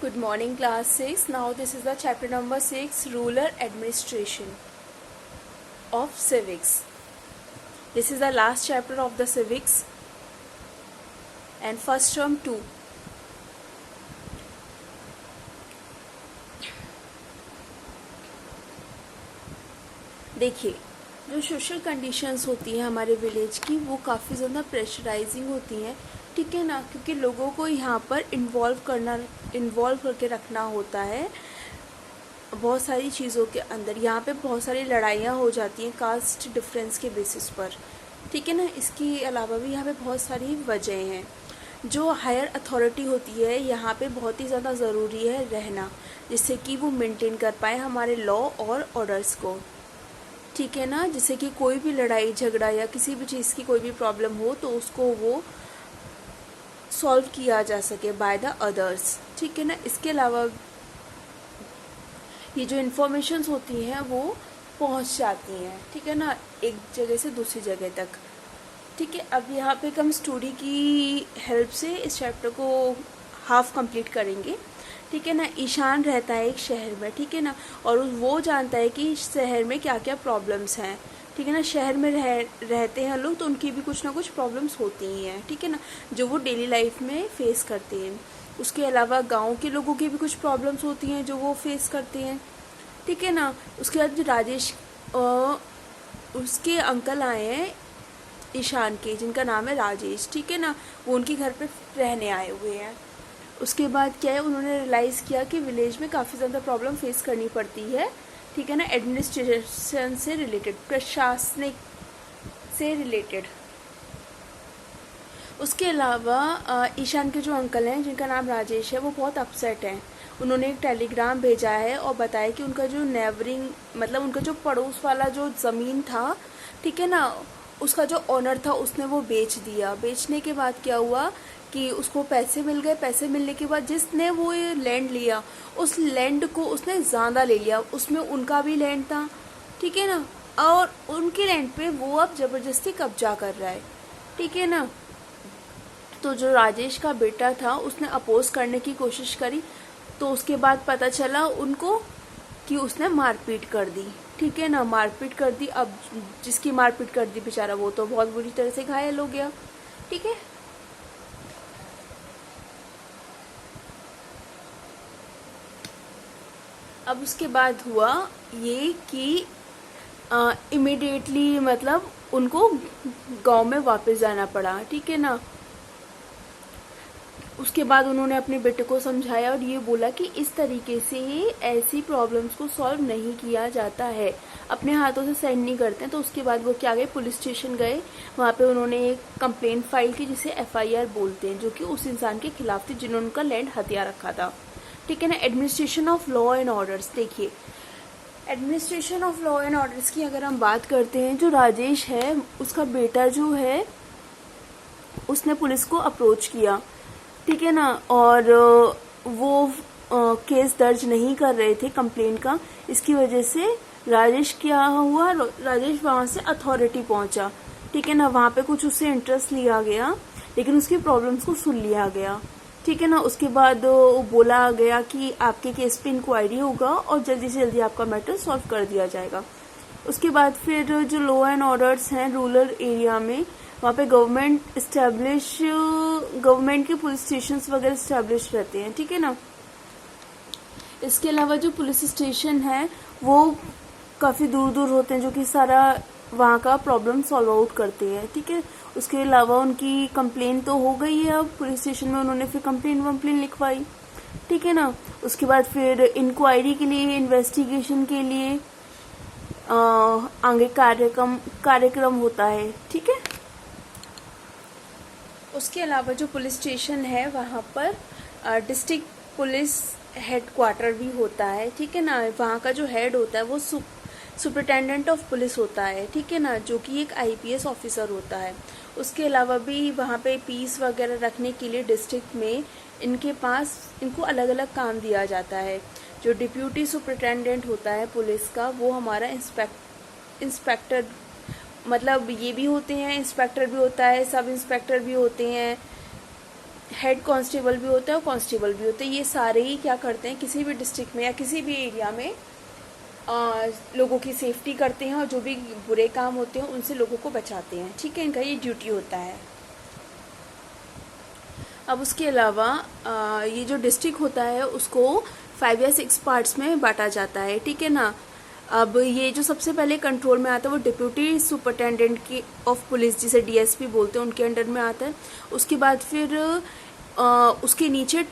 Good morning, class 6. Now this is the chapter number 6, Rural Administration of Civics. This is the last chapter of the Civics and first term 2. देखिए, जो social conditions होती हैं हमारे village की वो काफ़ी ज़्यादा प्रेशराइजिंग होती हैं, ठीक है ना, क्योंकि लोगों को यहाँ पर इन्वॉल्व करके रखना होता है बहुत सारी चीज़ों के अंदर। यहाँ पे बहुत सारी लड़ाइयाँ हो जाती हैं कास्ट डिफरेंस के बेसिस पर, ठीक है ना। इसके अलावा भी यहाँ पे बहुत सारी वजह हैं। जो हायर अथॉरिटी होती है यहाँ पे बहुत ही ज़्यादा ज़रूरी है रहना, जिससे कि वो मेंटेन कर पाए हमारे लॉ और ऑर्डर्स को, ठीक है ना। जिससे कि कोई भी लड़ाई झगड़ा या किसी भी चीज़ की कोई भी प्रॉब्लम हो तो उसको वो सॉल्व किया जा सके बाय द अदर्स, ठीक है ना। इसके अलावा ये जो इन्फॉर्मेशंस होती हैं वो पहुंच जाती हैं, ठीक है ना, एक जगह से दूसरी जगह तक, ठीक है। अब यहाँ पे हम स्टोरी की हेल्प से इस चैप्टर को हाफ कंप्लीट करेंगे, ठीक है ना। ईशान रहता है एक शहर में, ठीक है ना, और वो जानता है कि शहर में क्या क्या प्रॉब्लम्स हैं, ठीक है ना। शहर में रहते हैं लोग तो उनकी भी कुछ ना कुछ प्रॉब्लम्स होती ही हैं, ठीक है ना, जो वो डेली लाइफ में फेस करते हैं। उसके अलावा गांव के लोगों की भी कुछ प्रॉब्लम्स होती हैं जो वो फेस करते हैं, ठीक है ना। उसके बाद जो राजेश उसके अंकल आए हैं ईशान के, जिनका नाम है राजेश, ठीक है ना, वो उनके घर पे रहने आए हुए हैं। उसके बाद क्या है, उन्होंने रियलाइज़ किया कि विलेज में काफ़ी ज़्यादा प्रॉब्लम फेस करनी पड़ती है, ठीक है ना, एडमिनिस्ट्रेशन से रिलेटेड, प्रशासनिक से रिलेटेड। उसके अलावा ईशान के जो अंकल हैं जिनका नाम राजेश है वो बहुत अपसेट हैं। उन्होंने एक टेलीग्राम भेजा है और बताया कि उनका जो नेबरिंग मतलब उनका जो पड़ोस वाला जो ज़मीन था, ठीक है ना, उसका जो ऑनर था उसने वो बेच दिया। बेचने के बाद क्या हुआ कि उसको पैसे मिल गए। पैसे मिलने के बाद जिसने वो लैंड लिया उस लैंड को उसने ज़्यादा ले लिया, उसमें उनका भी लैंड था, ठीक है ना, और उनके लैंड पे वो अब ज़बरदस्ती कब्जा कर रहा है, ठीक है ना। तो जो राजेश का बेटा था उसने अपोज करने की कोशिश करी, तो उसके बाद पता चला उनको कि उसने मारपीट कर दी, ठीक है ना, मारपीट कर दी। अब जिसकी मारपीट कर दी बेचारा वो तो बहुत बुरी तरह से घायल हो गया, ठीक है। अब उसके बाद हुआ ये कि इमिडिएटली मतलब उनको गांव में वापस जाना पड़ा, ठीक है ना। उसके बाद उन्होंने अपने बेटे को समझाया और ये बोला कि इस तरीके से ऐसी प्रॉब्लम्स को सॉल्व नहीं किया जाता है, अपने हाथों से सेंड नहीं करते हैं। तो उसके बाद वो क्या गए, पुलिस स्टेशन गए। वहाँ पे उन्होंने एक कंप्लेंट फाइल की जिसे FIR बोलते हैं, जो कि उस इंसान के खिलाफ थी जिन्होंने उनका लैंड हथिया रखा था, ठीक है ना। Administration of law and orders, देखिए administration of law and orders की अगर हम बात करते हैं, जो राजेश है उसका बेटा जो है उसने पुलिस को अप्रोच किया, ठीक है ना, और वो केस दर्ज नहीं कर रहे थे कंप्लेंट का। इसकी वजह से राजेश क्या हुआ, राजेश वहाँ से अथॉरिटी पहुँचा, ठीक है ना। वहाँ पे कुछ उससे इंटरेस्ट लिया गया लेकिन उसकी प्रॉब्लम्स को सुन लिया गया, ठीक है ना। उसके बाद बोला गया कि आपके केस पे इंक्वायरी होगा और जल्दी से जल्दी आपका मैटर सॉल्व कर दिया जाएगा। उसके बाद फिर जो लॉ एंड ऑर्डर्स हैं रूरल एरिया में, वहाँ पे गवर्नमेंट के पुलिस स्टेशन वगैरह स्टैब्लिश रहते हैं, ठीक है ना। इसके अलावा जो पुलिस स्टेशन है वो काफ़ी दूर दूर होते हैं, जो कि सारा वहाँ का प्रॉब्लम सॉल्व आउट करते हैं, ठीक है। उसके अलावा उनकी कंप्लेन तो हो गई है, अब पुलिस स्टेशन में उन्होंने फिर कंप्लेन लिखवाई, ठीक है ना। उसके बाद फिर इंक्वायरी के लिए, इन्वेस्टिगेशन के लिए आगे कार्यक्रम होता है, ठीक है। उसके अलावा जो पुलिस स्टेशन है वहाँ पर डिस्ट्रिक्ट पुलिस हेडक्वार्टर भी होता है, ठीक है ना। वहाँ का जो हेड होता है वो सुपरिटेंडेंट ऑफ पुलिस होता है, ठीक है ना, जो कि एक IPS ऑफिसर होता है। उसके अलावा भी वहाँ पे पीस वगैरह रखने के लिए डिस्ट्रिक्ट में इनको अलग अलग काम दिया जाता है। जो डिप्यूटी सुपरिटेंडेंट होता है पुलिस का वो हमारा इंस्पेक्टर मतलब ये भी होते हैं, इंस्पेक्टर भी होता है, सब इंस्पेक्टर भी होते हैं, हेड कांस्टेबल भी होता है और कांस्टेबल भी होते हैं। ये सारे ही क्या करते हैं, किसी भी डिस्ट्रिक्ट में या किसी भी एरिया में लोगों की सेफ्टी करते हैं और जो भी बुरे काम होते हैं उनसे लोगों को बचाते हैं। ठीक है, इनका ये ड्यूटी होता है। अब उसके अलावा ये जो डिस्ट्रिक्ट होता है उसको 5 या 6 पार्ट्स में बांटा जाता है। ठीक है ना। अब ये जो सबसे पहले कंट्रोल में आता है वो डिप्यूटी सुपरिटेंडेंट की ऑफ पुलिस, जिसे डीएसपी बोलते हैं, उनके अंडर में आता है। उसके बाद फिर उसके नीचे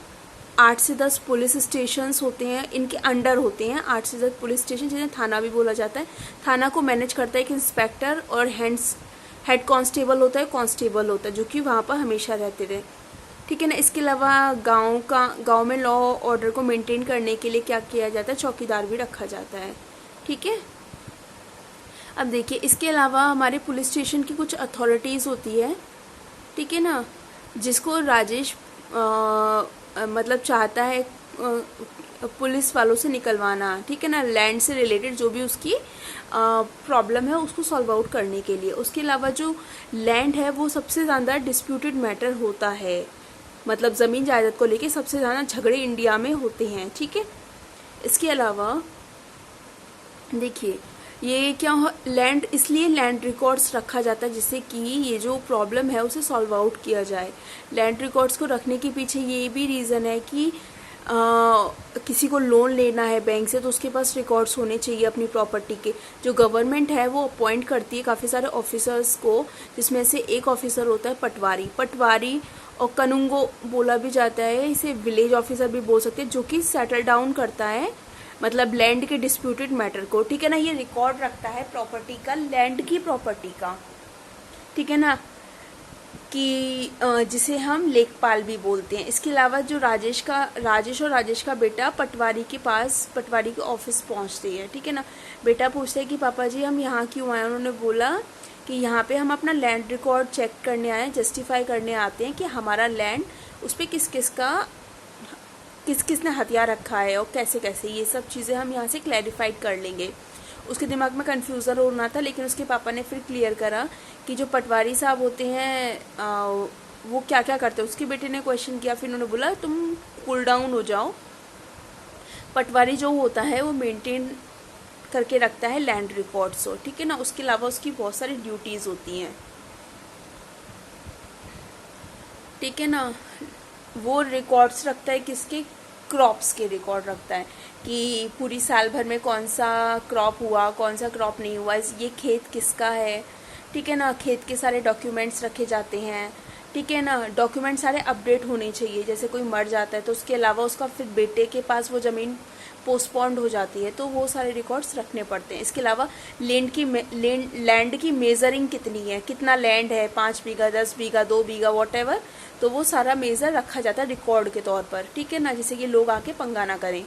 8 से 10 पुलिस स्टेशंस होते हैं, इनके अंडर होते हैं 8 से 10 पुलिस स्टेशन, जिन्हें थाना भी बोला जाता है। थाना को मैनेज करता है एक इंस्पेक्टर और हेड कांस्टेबल होता है, कांस्टेबल होता है, जो कि वहाँ पर हमेशा रहते रहे। ठीक है ना। इसके अलावा गांव में लॉ ऑर्डर को मेंटेन करने के लिए क्या किया जाता है, चौकीदार भी रखा जाता है। ठीक है। अब देखिए, इसके अलावा हमारे पुलिस स्टेशन की कुछ अथॉरिटीज़ होती है। ठीक है ना। जिसको राजेश मतलब चाहता है पुलिस वालों से निकलवाना। ठीक है ना। लैंड से रिलेटेड जो भी उसकी प्रॉब्लम है उसको सॉल्व आउट करने के लिए। उसके अलावा जो लैंड है वो सबसे ज़्यादा डिस्प्यूटेड मैटर होता है, मतलब ज़मीन जायदाद को लेके सबसे ज़्यादा झगड़े इंडिया में होते हैं। ठीक है। इसके अलावा देखिए, ये क्या लैंड, इसलिए लैंड रिकॉर्ड्स रखा जाता है जिससे कि ये जो प्रॉब्लम है उसे सॉल्व आउट किया जाए। लैंड रिकॉर्ड्स को रखने के पीछे ये भी रीज़न है कि किसी को लोन लेना है बैंक से तो उसके पास रिकॉर्ड्स होने चाहिए अपनी प्रॉपर्टी के। जो गवर्नमेंट है वो अपॉइंट करती है काफ़ी सारे ऑफिसर्स को, जिसमें से एक ऑफिसर होता है पटवारी और कनुंगो बोला भी जाता है, इसे विलेज ऑफिसर भी बोल सकते हैं, जो कि सेटल डाउन करता है मतलब लैंड के डिस्प्यूटेड मैटर को। ठीक है ना। ये रिकॉर्ड रखता है प्रॉपर्टी का, लैंड की प्रॉपर्टी का। ठीक है ना, कि जिसे हम लेखपाल भी बोलते हैं। इसके अलावा जो राजेश और राजेश का बेटा पटवारी के पास, पटवारी के ऑफिस पहुंचते हैं। ठीक है ना। बेटा पूछता है कि पापा जी हम यहाँ क्यों आए। उन्होंने बोला कि यहाँ पे हम अपना लैंड रिकॉर्ड चेक करने आए हैं, जस्टिफाई करने आते हैं कि हमारा लैंड उस पर किस किस ने हथियार रखा है और कैसे कैसे, ये सब चीज़ें हम यहाँ से क्लैरिफाइड कर लेंगे। उसके दिमाग में कन्फ्यूज़न होना था, लेकिन उसके पापा ने फिर क्लियर करा कि जो पटवारी साहब होते हैं वो क्या क्या करते हैं। उसके बेटे ने क्वेश्चन किया, फिर उन्होंने बोला तुम कूल डाउन हो जाओ। पटवारी जो होता है वो मेंटेन करके रखता है लैंड रिकॉर्ड्स को। ठीक है ना। उसके अलावा उसकी बहुत सारी ड्यूटीज़ होती हैं। ठीक है ना। वो रिकॉर्ड्स रखता है किसके, क्रॉप्स के रिकॉर्ड रखता है कि पूरी साल भर में कौन सा क्रॉप हुआ, कौन सा क्रॉप नहीं हुआ, ये खेत किसका है। ठीक है ना। खेत के सारे डॉक्यूमेंट्स रखे जाते हैं। ठीक है ना। डॉक्यूमेंट सारे अपडेट होने चाहिए, जैसे कोई मर जाता है तो उसके अलावा उसका फिर बेटे के पास वो ज़मीन पोस्टपोन्ड हो जाती है तो वो सारे रिकॉर्ड्स रखने पड़ते हैं। इसके अलावा लैंड की मेजरिंग कितनी है, कितना लैंड है, 5 बीघा 10 बीघा 2 बीघा वॉटेवर, तो वो सारा मेजर रखा जाता है रिकॉर्ड के तौर पर। ठीक है ना। जिससे कि लोग आके पंगा ना करें।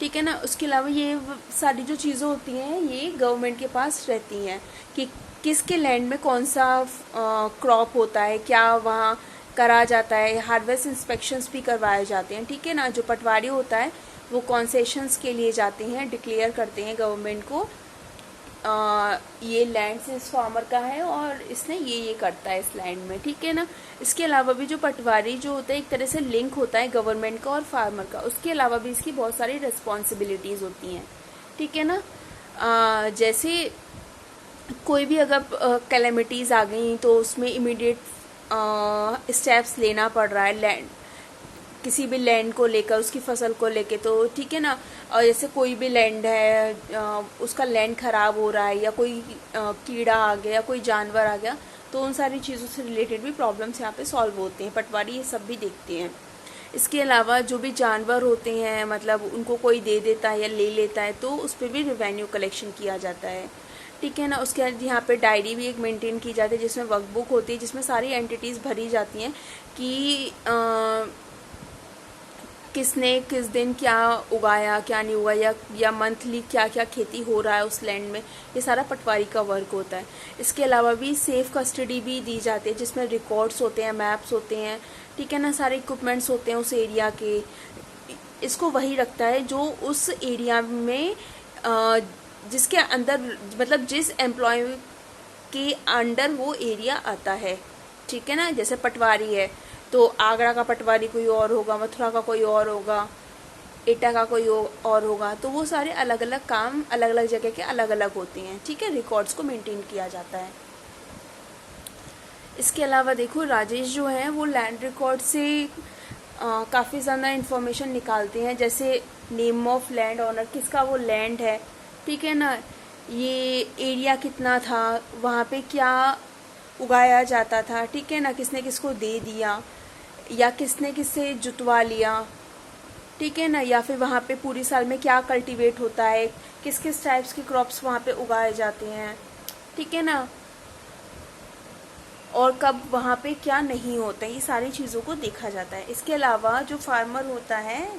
ठीक है ना। उसके अलावा ये सारी जो चीज़ें होती हैं ये गवर्नमेंट के पास रहती हैं कि किसके लैंड में कौन सा क्रॉप होता है, क्या वहाँ करा जाता है। हार्वेस्ट इंस्पेक्शंस भी करवाए जाते हैं। ठीक है ना। जो पटवारी होता है वो कॉन्सेशंस के लिए जाते हैं, डिक्लेयर करते हैं गवर्नमेंट को ये लैंड इस फार्मर का है और इसने ये करता है इस लैंड में। ठीक है ना। इसके अलावा भी जो पटवारी जो होता है एक तरह से लिंक होता है गवर्नमेंट का और फार्मर का। उसके अलावा भी इसकी बहुत सारी रिस्पॉन्सिबिलिटीज़ होती हैं। ठीक है ना। जैसे कोई भी अगर कैलेमिटीज़ आ गई तो उसमें इमीडिएट स्टेप्स लेना पड़ रहा है लैंड, किसी भी लैंड को लेकर, उसकी फसल को लेकर, तो ठीक है ना। और जैसे कोई भी लैंड है उसका लैंड ख़राब हो रहा है या कोई कीड़ा आ गया या कोई जानवर आ गया तो उन सारी चीज़ों से रिलेटेड भी प्रॉब्लम्स यहाँ पे सॉल्व होते हैं। पटवारी ये सब भी देखते हैं। इसके अलावा जो भी जानवर होते हैं मतलब उनको कोई दे देता है या ले लेता है तो उस पर भी रेवेन्यू कलेक्शन किया जाता है। ठीक है ना। उसके बाद यहाँ पे डायरी भी एक मेंटेन की जाती है जिसमें वर्कबुक होती है, जिसमें सारी एंटिटीज़ भरी जाती हैं कि किसने किस दिन क्या उगाया क्या नहीं उगाया या मंथली क्या क्या खेती हो रहा है उस लैंड में, ये सारा पटवारी का वर्क होता है। इसके अलावा भी सेफ कस्टडी भी दी जाती है जिसमें रिकॉर्ड्स होते हैं, मैप्स होते हैं। ठीक है ना। सारे इक्विपमेंट्स होते हैं उस एरिया के। इसको वही रखता है जो उस एरिया में जिसके अंदर मतलब जिस एम्प्लॉय के अंडर वो एरिया आता है। ठीक है ना। जैसे पटवारी है तो आगरा का पटवारी कोई और होगा, मथुरा का कोई और होगा, एटा का कोई और होगा। तो वो सारे अलग अलग काम अलग अलग जगह के अलग अलग होते हैं, ठीक है। रिकॉर्ड्स को मेंटेन किया जाता है। इसके अलावा देखो राजेश जो है वो लैंड रिकॉर्ड से काफ़ी ज़्यादा इन्फॉर्मेशन निकालते हैं, जैसे नेम ऑफ लैंड ऑनर, किसका वो लैंड है, ठीक है ना, ये एरिया कितना था, वहाँ पे क्या उगाया जाता था, ठीक है ना, किसने किसको दे दिया या किसने किससे जुतवा लिया, ठीक है ना, या फिर वहाँ पे पूरी साल में क्या कल्टीवेट होता है, किस किस टाइप्स के क्रॉप्स वहाँ पे उगाए जाते हैं, ठीक है ना, और कब वहाँ पे क्या नहीं होता है, ये सारी चीज़ों को देखा जाता है। इसके अलावा जो फार्मर होता है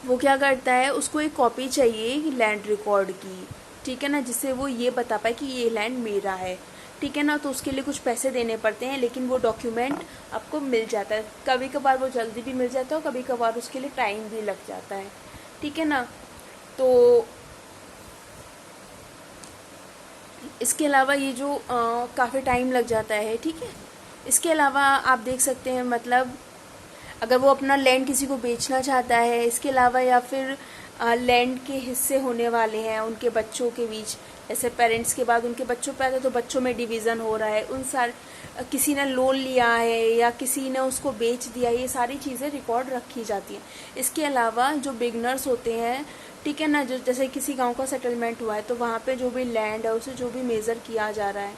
वो क्या करता है, उसको एक कॉपी चाहिए लैंड रिकॉर्ड की, ठीक है ना, जिससे वो ये बता पाए कि ये लैंड मेरा है, ठीक है ना। तो उसके लिए कुछ पैसे देने पड़ते हैं, लेकिन वो डॉक्यूमेंट आपको मिल जाता है। कभी कभार वो जल्दी भी मिल जाता है और कभी कभार उसके लिए टाइम भी लग जाता है, ठीक है ना। तो इसके अलावा ये जो काफ़ी टाइम लग जाता है, ठीक है। इसके अलावा आप देख सकते हैं, मतलब अगर वो अपना लैंड किसी को बेचना चाहता है, इसके अलावा या फिर लैंड के हिस्से होने वाले हैं उनके बच्चों के बीच, ऐसे पेरेंट्स के बाद उनके बच्चों पैदा, तो बच्चों में डिवीज़न हो रहा है, उन किसी ने लोन लिया है या किसी ने उसको बेच दिया, ये सारी चीज़ें रिकॉर्ड रखी जाती हैं। इसके अलावा जो बिगनर्स होते हैं, ठीक है ना, जो जैसे किसी गांव का सेटलमेंट हुआ है तो वहाँ पे जो भी लैंड है उसे जो भी मेज़र किया जा रहा है,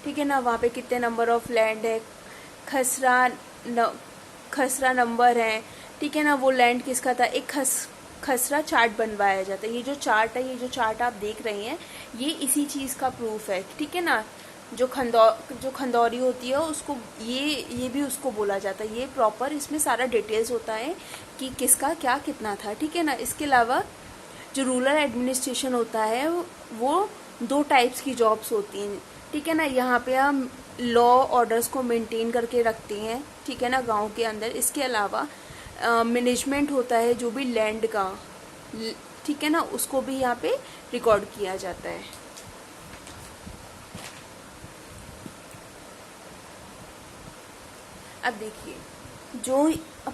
ठीक है ना, वहाँ पे कितने नंबर ऑफ लैंड है, खसरा नंबर है, ठीक है ना, वो लैंड किसका था, एक खसरा चार्ट बनवाया जाता है। ये जो चार्ट है, ये जो चार्ट आप देख रहे हैं, ये इसी चीज़ का प्रूफ है, ठीक है ना। जो खंदौरी होती है उसको ये भी उसको बोला जाता है। ये प्रॉपर इसमें सारा डिटेल्स होता है कि किसका क्या कितना था, ठीक है ना। इसके अलावा जो रूरल एडमिनिस्ट्रेशन होता है वो 2 टाइप्स की जॉब्स होती हैं, ठीक है ना। यहाँ पे हम लॉ ऑर्डर्स को मेंटेन करके रखते हैं, ठीक है ना, गांव के अंदर। इसके अलावा मैनेजमेंट होता है जो भी लैंड का, ठीक है ना, उसको भी यहाँ पे रिकॉर्ड किया जाता है। अब देखिए, जो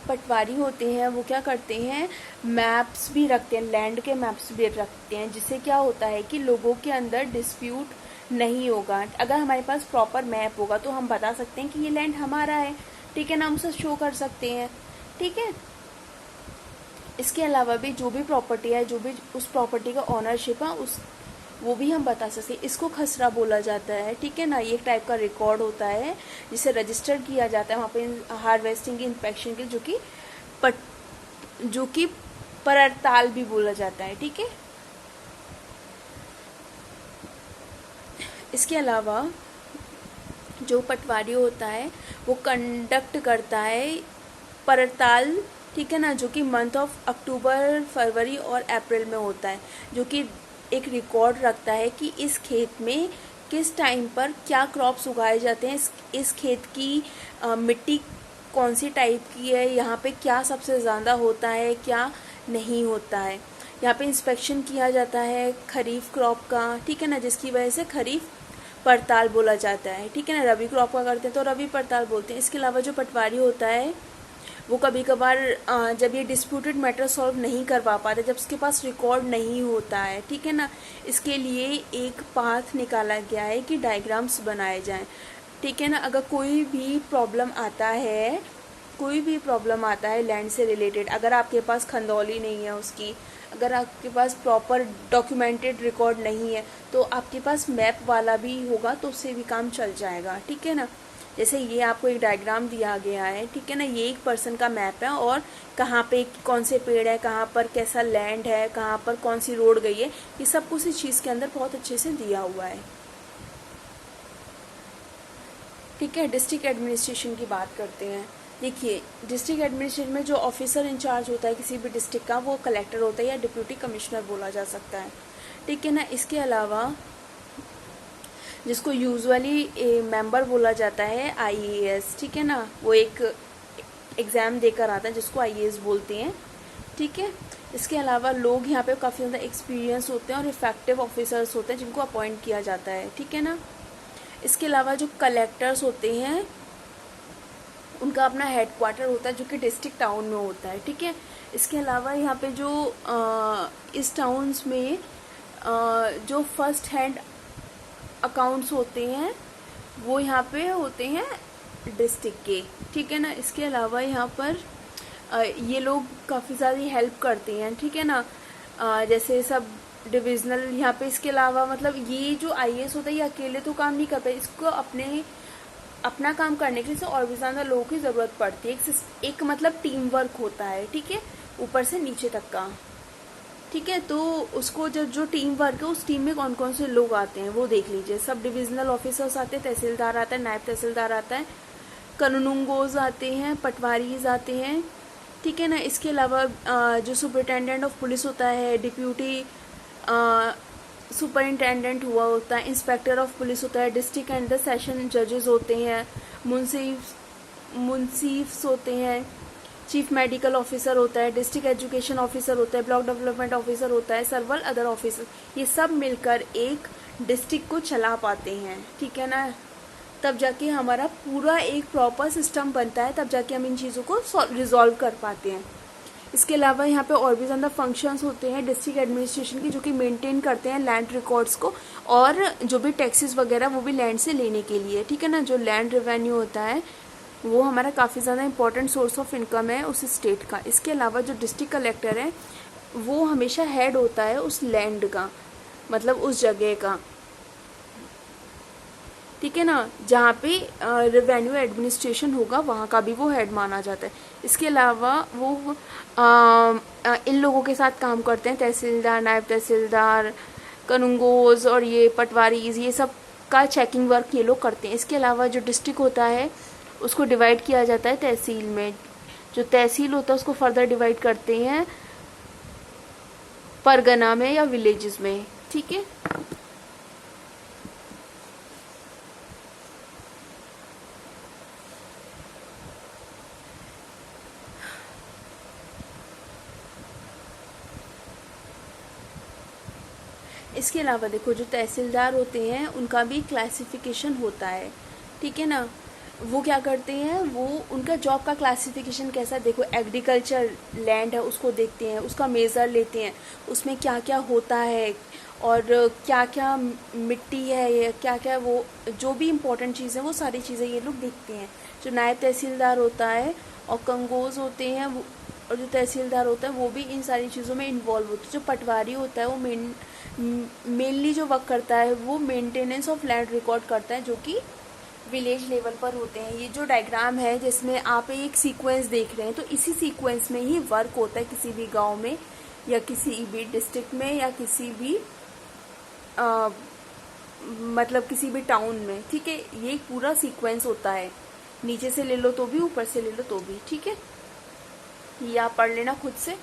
पटवारी होते हैं वो क्या करते हैं, मैप्स भी रखते हैं, लैंड के मैप्स भी रखते हैं, जिससे क्या होता है कि लोगों के अंदर डिस्प्यूट नहीं होगा। अगर हमारे पास प्रॉपर मैप होगा तो हम बता सकते हैं कि ये लैंड हमारा है, ठीक है ना, हम उसे शो कर सकते हैं, ठीक है। इसके अलावा भी जो भी प्रॉपर्टी है, जो भी उस प्रॉपर्टी का ऑनरशिप है, वो भी हम बता सकते हैं। इसको खसरा बोला जाता है, ठीक है ना। ये एक टाइप का रिकॉर्ड होता है जिसे रजिस्टर किया जाता है वहाँ पे हार्वेस्टिंग की इंस्पेक्शन के, जो कि परताल भी बोला जाता है, ठीक है। इसके अलावा जो पटवारी होता है वो कंडक्ट करता है परताल, ठीक है ना, जो कि मंथ ऑफ अक्टूबर, फरवरी और अप्रैल में होता है, जो कि एक रिकॉर्ड रखता है कि इस खेत में किस टाइम पर क्या क्रॉप्स उगाए जाते हैं, इस खेत की मिट्टी कौन सी टाइप की है, यहाँ पे क्या सबसे ज़्यादा होता है, क्या नहीं होता है। यहाँ पे इंस्पेक्शन किया जाता है खरीफ क्रॉप का, ठीक है ना, जिसकी वजह से खरीफ पड़ताल बोला जाता है, ठीक है ना। रबी क्रॉप का करते हैं तो रबी पड़ताल बोलते हैं। इसके अलावा जो पटवारी होता है वो कभी कभार जब ये डिस्प्यूटेड मैटर सॉल्व नहीं करवा पाते, जब उसके पास रिकॉर्ड नहीं होता है, ठीक है ना, इसके लिए एक पाथ निकाला गया है कि डायग्राम्स बनाए जाएं, ठीक है ना। अगर कोई भी प्रॉब्लम आता है लैंड से रिलेटेड, अगर आपके पास खंदौली नहीं है उसकी, अगर आपके पास प्रॉपर डॉक्यूमेंटेड रिकॉर्ड नहीं है, तो आपके पास मैप वाला भी होगा तो उससे भी काम चल जाएगा, ठीक है ना। जैसे ये आपको एक डायग्राम दिया गया है, ठीक है ना, ये एक पर्सन का मैप है और कहाँ पे कौन से पेड़ है, कहाँ पर कैसा लैंड है, कहाँ पर कौन सी रोड गई है, ये सब कुछ इस चीज़ के अंदर बहुत अच्छे से दिया हुआ है, ठीक है। डिस्ट्रिक्ट एडमिनिस्ट्रेशन की बात करते हैं। देखिए, डिस्ट्रिक्ट एडमिनिस्ट्रेशन में जो ऑफिसर इंचार्ज होता है किसी भी डिस्ट्रिक्ट का, वो कलेक्टर होता है या डिप्यूटी कमिश्नर बोला जा सकता है, ठीक है ना। इसके अलावा जिसको यूजुअली मेंबर बोला जाता है आईएएस, ठीक है ना, वो एक एग्ज़ाम देकर आता है जिसको आईएएस बोलते हैं, ठीक है। इसके अलावा लोग यहाँ पे काफ़ी ज़्यादा एक्सपीरियंस होते हैं और इफेक्टिव ऑफिसर्स होते हैं जिनको अपॉइंट किया जाता है, ठीक है ना। इसके अलावा जो कलेक्टर्स होते हैं उनका अपना हेडक्वार्टर होता है जो कि डिस्ट्रिक्ट टाउन में होता है, ठीक है। इसके अलावा यहाँ पे जो इस टाउन्स में जो फर्स्ट हैंड अकाउंट्स होते हैं वो यहाँ पे होते हैं डिस्ट्रिक्ट के, ठीक है ना। इसके अलावा यहाँ पर ये लोग काफ़ी ज़्यादा हेल्प करते हैं, ठीक है ना। जैसे सब डिविजनल यहाँ पे, इसके अलावा मतलब ये जो आईएएस होता है ये अकेले तो काम नहीं कर पाए, इसको अपना काम करने के लिए और भी ज़्यादा लोगों की ज़रूरत पड़ती है। एक मतलब टीम वर्क होता है, ठीक है, ऊपर से नीचे तक का, ठीक है। तो उसको जो टीम वर्क है उस टीम में कौन कौन से लोग आते हैं वो देख लीजिए। सब डिविजनल ऑफिसर्स आते हैं, तहसीलदार आता है, नायब तहसीलदार आता है, कानूनगोज आते हैं, पटवारीज आते हैं, ठीक है ना। इसके अलावा जो सुपरिटेंडेंट ऑफ पुलिस होता है, डिप्यूटी सुपरिटेंडेंट हुआ होता है, इंस्पेक्टर ऑफ पुलिस होता है, डिस्ट्रिक्ट एंड द सेशन जजेस होते हैं, मुंसीफ्स होते हैं, चीफ मेडिकल ऑफिसर होता है, डिस्ट्रिक्ट एजुकेशन ऑफिसर होता है, ब्लॉक डेवलपमेंट ऑफिसर होता है, सर्वल अदर ऑफिसर, ये सब मिलकर एक डिस्ट्रिक्ट को चला पाते हैं, ठीक है ना। तब जाके हमारा पूरा एक प्रॉपर सिस्टम बनता है, तब जाके हम इन चीज़ों को रिजॉल्व कर पाते हैं। इसके अलावा यहाँ पे और भी ज़्यादा फंक्शंस होते हैं डिस्ट्रिक्ट एडमिनिस्ट्रेशन की, जो कि मेंटेन करते हैं लैंड रिकॉर्ड्स को, और जो भी टैक्सेस वगैरह वो भी लैंड से लेने के लिए, ठीक है ना। जो लैंड रेवेन्यू होता है वो हमारा काफ़ी ज़्यादा इंपॉर्टेंट सोर्स ऑफ इनकम है उस स्टेट का। इसके अलावा जो डिस्ट्रिक्ट कलेक्टर है वो हमेशा हेड होता है उस लैंड का, मतलब उस जगह का, ठीक है ना। जहाँ पे रेवेन्यू एडमिनिस्ट्रेशन होगा वहाँ का भी वो हेड माना जाता है। इसके अलावा वो इन लोगों के साथ काम करते हैं, तहसीलदार, नायब तहसीलदार, कानूनगोज और ये पटवारीज, ये सब का चेकिंग वर्क ये लोग करते हैं। इसके अलावा जो डिस्ट्रिक्ट होता है उसको डिवाइड किया जाता है तहसील में। जो तहसील होता है उसको फर्दर डिवाइड करते हैं परगना में या विलेजेस में, ठीक है। इसके अलावा देखो जो तहसीलदार होते हैं उनका भी क्लासिफिकेशन होता है, ठीक है ना। वो क्या करते हैं, वो उनका जॉब का क्लासिफिकेशन कैसा है, देखो एग्रीकल्चर लैंड है उसको देखते हैं, उसका मेज़र लेते हैं, उसमें क्या क्या होता है और क्या क्या मिट्टी है, या क्या क्या वो जो भी इम्पोर्टेंट चीज़ें वो सारी चीज़ें ये लोग देखते हैं। जो नायब तहसीलदार होता है और कंगोज होते हैं वो, और जो तहसीलदार होता है वो भी इन सारी चीज़ों में इन्वॉल्व होते हैं। जो पटवारी होता है वो मेनली जो वर्क करता है वो मेंटेनेंस ऑफ लैंड रिकॉर्ड करता है, जो कि विलेज लेवल पर होते हैं। ये जो डायग्राम है जिसमें आप एक सीक्वेंस देख रहे हैं, तो इसी सीक्वेंस में ही वर्क होता है किसी भी गांव में या किसी भी डिस्ट्रिक्ट में या किसी भी मतलब किसी भी टाउन में, ठीक है। ये पूरा सीक्वेंस होता है, नीचे से ले लो तो भी, ऊपर से ले लो तो भी, ठीक है। ये आप पढ़ लेना खुद से।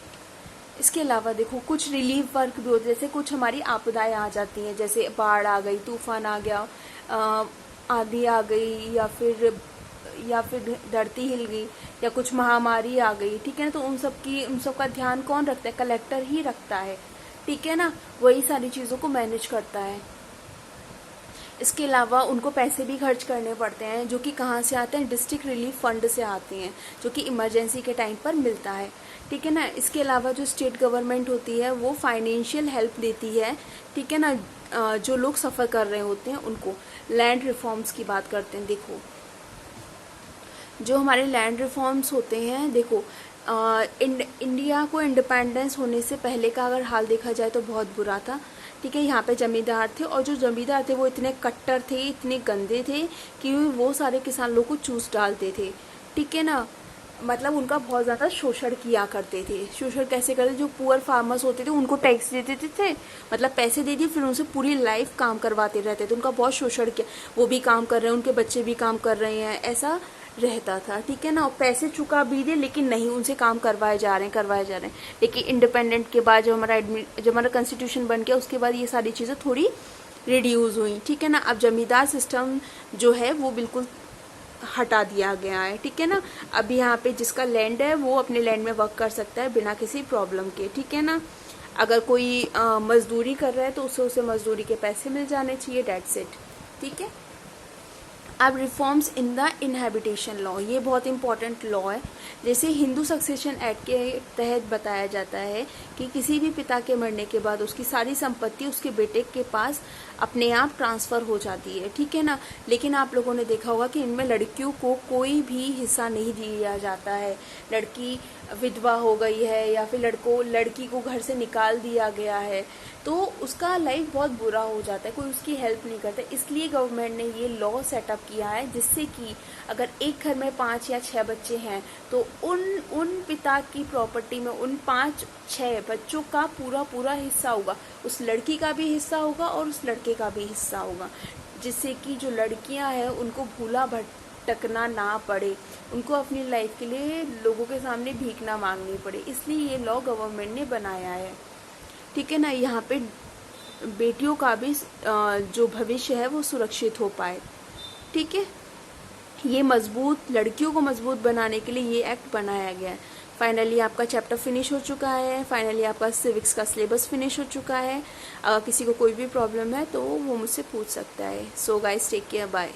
इसके अलावा देखो कुछ रिलीफ वर्क भी होते हैं, जैसे कुछ हमारी आपदाएं आ जाती हैं, जैसे बाढ़ आ गई, तूफान आ गया, आंधी आ गई, या फिर धरती हिल गई, या कुछ महामारी आ गई, ठीक है ना। तो उन सब का ध्यान कौन रखता है, कलेक्टर ही रखता है, ठीक है ना। वही सारी चीज़ों को मैनेज करता है। इसके अलावा उनको पैसे भी खर्च करने पड़ते हैं, जो कि कहाँ से आते हैं, डिस्ट्रिक्ट रिलीफ फंड से आते हैं, जो कि इमरजेंसी के टाइम पर मिलता है, ठीक है ना। इसके अलावा जो स्टेट गवर्नमेंट होती है वो फाइनेंशियल हेल्प देती है, ठीक है ना, जो लोग सफ़र कर रहे होते हैं उनको। लैंड रिफॉर्म्स की बात करते हैं, देखो जो हमारे लैंड रिफॉर्म्स होते हैं, देखो इंडिया को इंडिपेंडेंस होने से पहले का अगर हाल देखा जाए तो बहुत बुरा था, ठीक है। यहाँ पे जमींदार थे, और जो जमींदार थे वो इतने कट्टर थे, इतने गंदे थे कि वो सारे किसान लोगों को चूस डालते थे, ठीक है ना। मतलब उनका बहुत ज़्यादा शोषण किया करते थे। शोषण कैसे करते, जो पुअर फार्मर्स होते थे उनको टैक्स दे देते थे, मतलब पैसे दे दिए, फिर उनसे पूरी लाइफ काम करवाते रहते थे, उनका बहुत शोषण किया। वो भी काम कर रहे हैं, उनके बच्चे भी काम कर रहे हैं, ऐसा रहता था, ठीक है ना। और पैसे चुका भी दे, लेकिन नहीं, उनसे काम करवाए जा रहे हैं। लेकिन इंडिपेंडेंट के बाद जो हमारा कॉन्स्टिट्यूशन बन गया उसके बाद ये सारी चीज़ें थोड़ी रिड्यूस हुई, ठीक है ना। अब जमींदार सिस्टम जो है वो बिल्कुल हटा दिया गया है, ठीक है ना। अब यहाँ पे जिसका लैंड है वो अपने लैंड में वर्क कर सकता है बिना किसी प्रॉब्लम के, ठीक है ना। अगर कोई मजदूरी कर रहा है तो उसे मजदूरी के पैसे मिल जाने चाहिए, डेट्स इट, ठीक है। अब रिफॉर्म्स इन द इनहेबिटेशन लॉ, ये बहुत इंपॉर्टेंट लॉ है। जैसे हिंदू सक्सेशन एक्ट के तहत बताया जाता है कि किसी भी पिता के मरने के बाद उसकी सारी संपत्ति उसके बेटे के पास अपने आप ट्रांसफ़र हो जाती है, ठीक है ना। लेकिन आप लोगों ने देखा होगा कि इनमें लड़कियों को कोई भी हिस्सा नहीं दिया जाता है। लड़की विधवा हो गई है या फिर लड़की को घर से निकाल दिया गया है तो उसका लाइफ बहुत बुरा हो जाता है, कोई उसकी हेल्प नहीं करता। इसलिए गवर्नमेंट ने ये लॉ सेटअप किया है जिससे कि अगर एक घर में 5 या 6 बच्चे हैं तो उन पिता की प्रॉपर्टी में उन 5-6 बच्चों का पूरा हिस्सा होगा, उस लड़की का भी हिस्सा होगा और उस लड़के का भी हिस्सा होगा, जिससे कि जो लड़कियां हैं उनको भूला भटकना ना पड़े, उनको अपनी लाइफ के लिए लोगों के सामने भीख ना मांगनी पड़े। इसलिए ये लॉ गवर्नमेंट ने बनाया है, ठीक है ना। यहाँ पे बेटियों का भी जो भविष्य है वो सुरक्षित हो पाए, ठीक है। ये मजबूत लड़कियों को मजबूत बनाने के लिए ये एक्ट बनाया गया है। फाइनली आपका चैप्टर फिनिश हो चुका है, फाइनली आपका सिविक्स का सिलेबस फिनिश हो चुका है। अगर किसी को कोई भी प्रॉब्लम है तो वो मुझसे पूछ सकता है। So guys take care, bye.